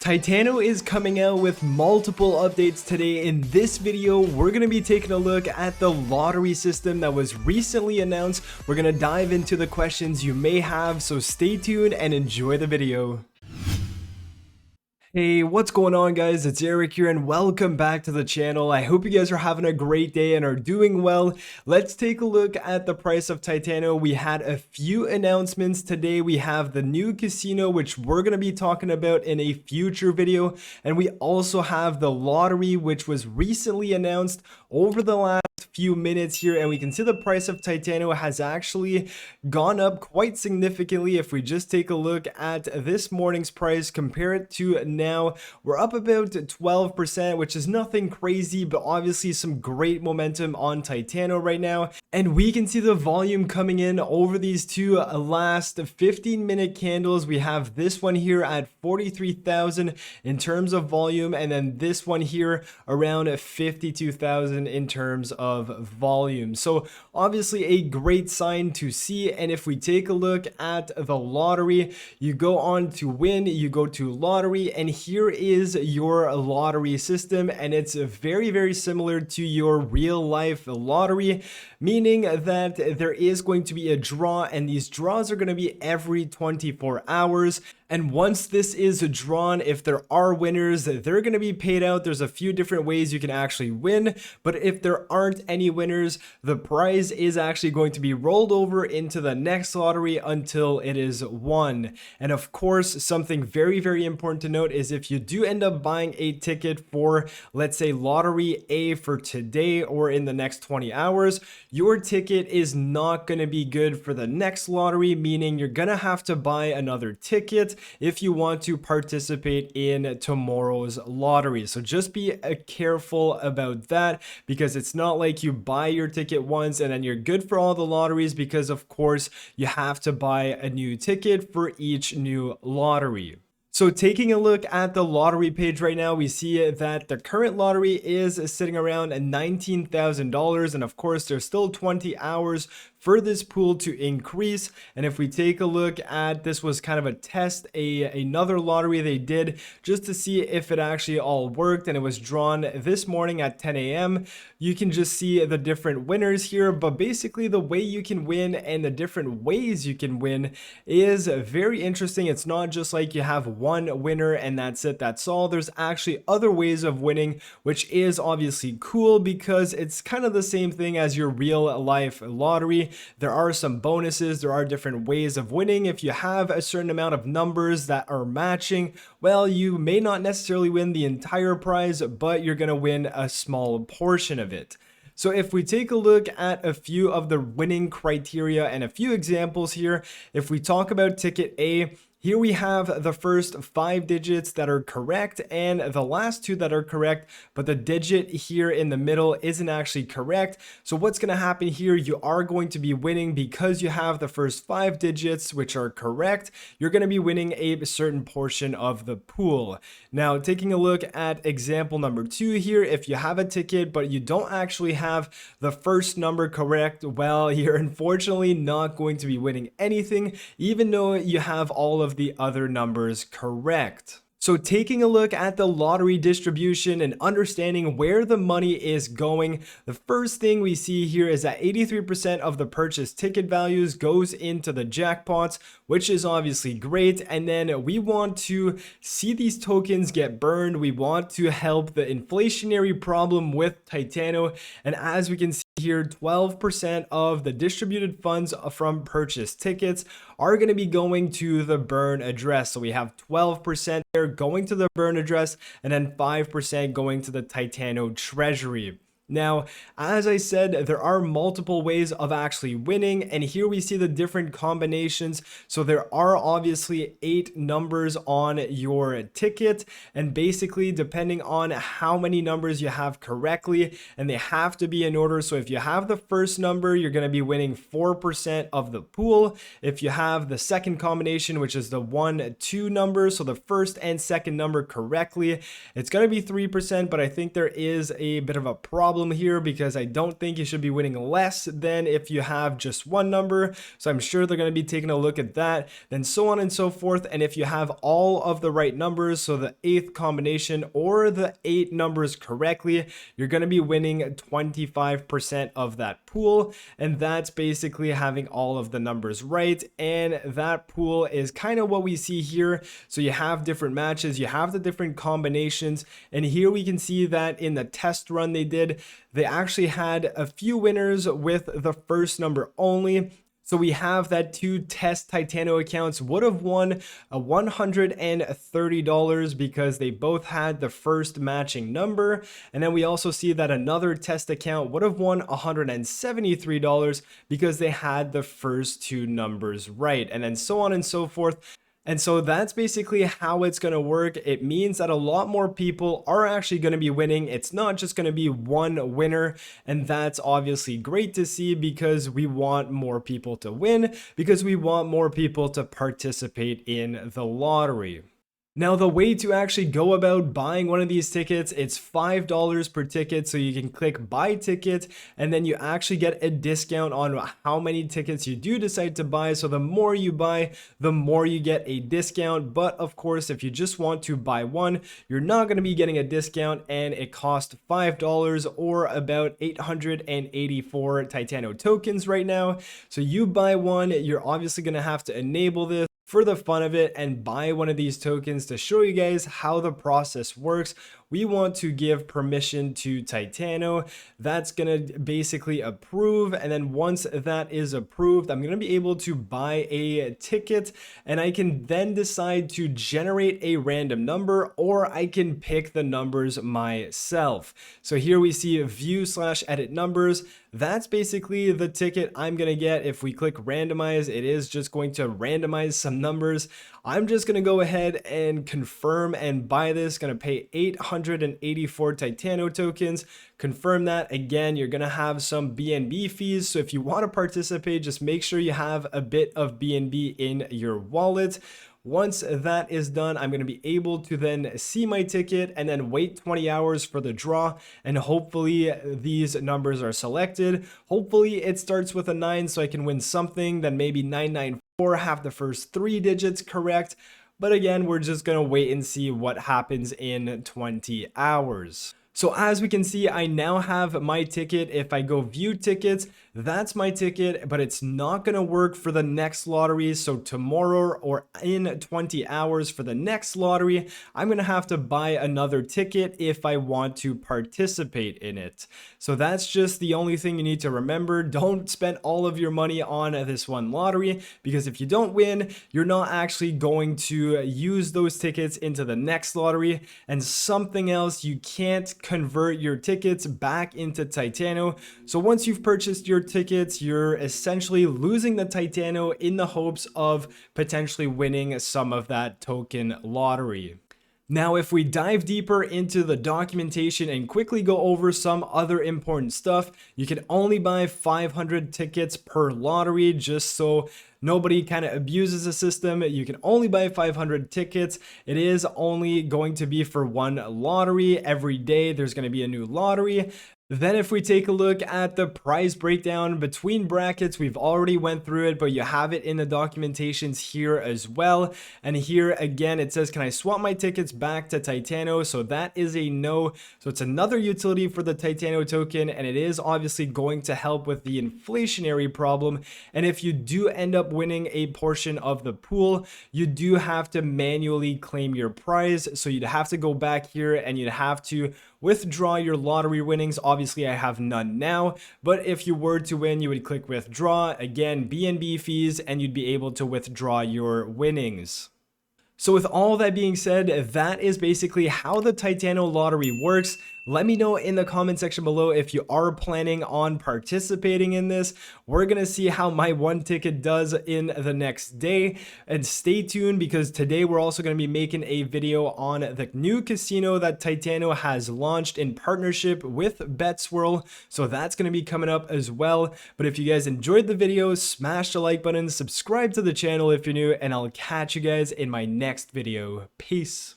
Titano is coming out with multiple updates today. In this video, we're going to be taking a look at the lottery system that was recently announced. We're going to dive into the questions you may have, so stay tuned and enjoy the video. Hey, what's going on, guys? It's Eric here and welcome back to the channel. I hope you guys are having a great day and are doing well. Let's take a look at the price of Titano. We had a few announcements today. We have the new casino, which we're going to be talking about in a future video, and we also have the lottery, which was recently announced over the last few minutes here, and we can see the price of Titano has actually gone up quite significantly. If we just take a look at this morning's price, compare it to now, we're up about 12%, which is nothing crazy, but obviously some great momentum on Titano right now. And we can see the volume coming in over these two last 15-minute candles. We have this one here at 43,000 in terms of volume, and then this one here around 52,000 in terms of volume. So obviously a great sign to see. And if we take a look at the lottery, you go on to win, you go to lottery, and here is your lottery system, and it's very similar to your real life lottery, meaning that there is going to be a draw, and these draws are going to be every 24 hours. And once this is drawn, if there are winners, they're going to be paid out. There's a few different ways you can actually win, but if there aren't any winners, the prize is actually going to be rolled over into the next lottery until it is won. And of course, something very important to note is if you do end up buying a ticket for, let's say, lottery A for today or in the next 20 hours, your ticket is not going to be good for the next lottery, meaning you're going to have to buy another ticket if you want to participate in tomorrow's lottery. So just be careful about that, because it's not like you buy your ticket once and then you're good for all the lotteries, because of course you have to buy a new ticket for each new lottery. So taking a look at the lottery page right now, we see that the current lottery is sitting around $19,000, and of course there's still 20 hours for this pool to increase. And if we take a look at, this was kind of a test, another lottery they did just to see if it actually all worked, and it was drawn this morning at 10 a.m. You can just see the different winners here, but basically the way you can win and the different ways you can win is very interesting. It's not just like you have one winner and that's it, that's all. There's actually other ways of winning, which is obviously cool because it's kind of the same thing as your real life lottery. There are some bonuses, there are different ways of winning. If you have a certain amount of numbers that are matching, well, you may not necessarily win the entire prize, but you're going to win a small portion of it. So if we take a look at a few of the winning criteria and a few examples here, if we talk about ticket A, here we have the first 5 digits that are correct and the last 2 that are correct, but the digit here in the middle isn't actually correct. So what's going to happen here, you are going to be winning because you have the first 5 digits which are correct. You're going to be winning a certain portion of the pool. Now, taking a look at example number 2 here, if you have a ticket but you don't actually have the first number correct, well, you're unfortunately not going to be winning anything, even though you have all of the other numbers correct. So taking a look at the lottery distribution and understanding where the money is going, the first thing we see here is that 83% of the purchase ticket values goes into the jackpots, which is obviously great. And then we want to see these tokens get burned. We want to help the inflationary problem with Titano. And as we can see here, 12% of the distributed funds from purchase tickets are going to be going to the burn address. So we have 12% there going to the burn address, and then 5% going to the Titano treasury. Now, as I said, there are multiple ways of actually winning, and here we see the different combinations. So there are obviously 8 numbers on your ticket, and basically depending on how many numbers you have correctly, and they have to be in order. So if you have the first number, you're going to be winning 4% of the pool. If you have the second combination, which is the 1, 2 number, so the first and second number correctly, it's going to be 3%, but I think there is a bit of a problem problem here because I don't think you should be winning less than if you have just one number. So I'm sure they're going to be taking a look at that, then so on and so forth. And if you have all of the right numbers, so the 8th combination or the 8 numbers correctly, you're going to be winning 25% of that pool. And that's basically having all of the numbers right. And that pool is kind of what we see here. So you have different matches, you have the different combinations, and here we can see that in the test run they did, they actually had a few winners with the first number only. So we have that 2 test Titano accounts would have won $130 because they both had the first matching number. And then we also see that another test account would have won $173 because they had the first 2 numbers right, and then so on and so forth. And so that's basically how it's going to work. It means that a lot more people are actually going to be winning. It's not just going to be one winner. And that's obviously great to see because we want more people to win, because we want more people to participate in the lottery. Now, the way to actually go about buying one of these tickets, it's $5 per ticket. So you can click buy ticket, and then you actually get a discount on how many tickets you do decide to buy. So the more you buy, the more you get a discount. But of course, if you just want to buy one, you're not going to be getting a discount, and it costs $5 or about 884 Titano tokens right now. So you buy one, you're obviously going to have to enable this for the fun of it and buy one of these tokens to show you guys how the process works. We want to give permission to Titano. That's going to basically approve. And then once that is approved, I'm going to be able to buy a ticket, and I can then decide to generate a random number, or I can pick the numbers myself. So here we see view/edit numbers. That's basically the ticket I'm going to get. If we click randomize, it is just going to randomize some numbers. I'm just going to go ahead and confirm and buy this. Going to pay 884 Titano tokens. Confirm that. Again, you're going to have some BNB fees. So if you want to participate, just make sure you have a bit of BNB in your wallet. Once that is done, I'm going to be able to then see my ticket and then wait 20 hours for the draw. And hopefully these numbers are selected. Hopefully it starts with a 9 so I can win something, then maybe 994, have the first 3 digits correct. But again, we're just going to wait and see what happens in 20 hours. So as we can see, I now have my ticket. If I go view tickets, that's my ticket, but it's not going to work for the next lottery. So tomorrow or in 20 hours for the next lottery, I'm going to have to buy another ticket if I want to participate in it. So that's just the only thing you need to remember. Don't spend all of your money on this one lottery, because if you don't win, you're not actually going to use those tickets into the next lottery. And something else, you can't convert your tickets back into Titano. So once you've purchased your tickets, you're essentially losing the Titano in the hopes of potentially winning some of that token lottery. Now, if we dive deeper into the documentation and quickly go over some other important stuff, you can only buy 500 tickets per lottery, just so nobody kind of abuses the system. You can only buy 500 tickets. It is only going to be for one lottery. Every day there's going to be a new lottery. Then if we take a look at the price breakdown between brackets, we've already went through it, but you have it in the documentations here as well. And here again, it says, can I swap my tickets back to Titano? So that is a no. So it's another utility for the Titano token, and it is obviously going to help with the inflationary problem. And if you do end up winning a portion of the pool, you do have to manually claim your prize. So you'd have to go back here and you'd have to withdraw your lottery winnings. Obviously, I have none now, but if you were to win, you would click withdraw. Again, BNB fees, and you'd be able to withdraw your winnings. So with all that being said, that is basically how the Titano Lottery works. Let me know in the comment section below if you are planning on participating in this. We're going to see how my one ticket does in the next day. And stay tuned, because today we're also going to be making a video on the new casino that Titano has launched in partnership with BetSwirl. So that's going to be coming up as well. But if you guys enjoyed the video, smash the like button, subscribe to the channel if you're new, and I'll catch you guys in my next video. Peace.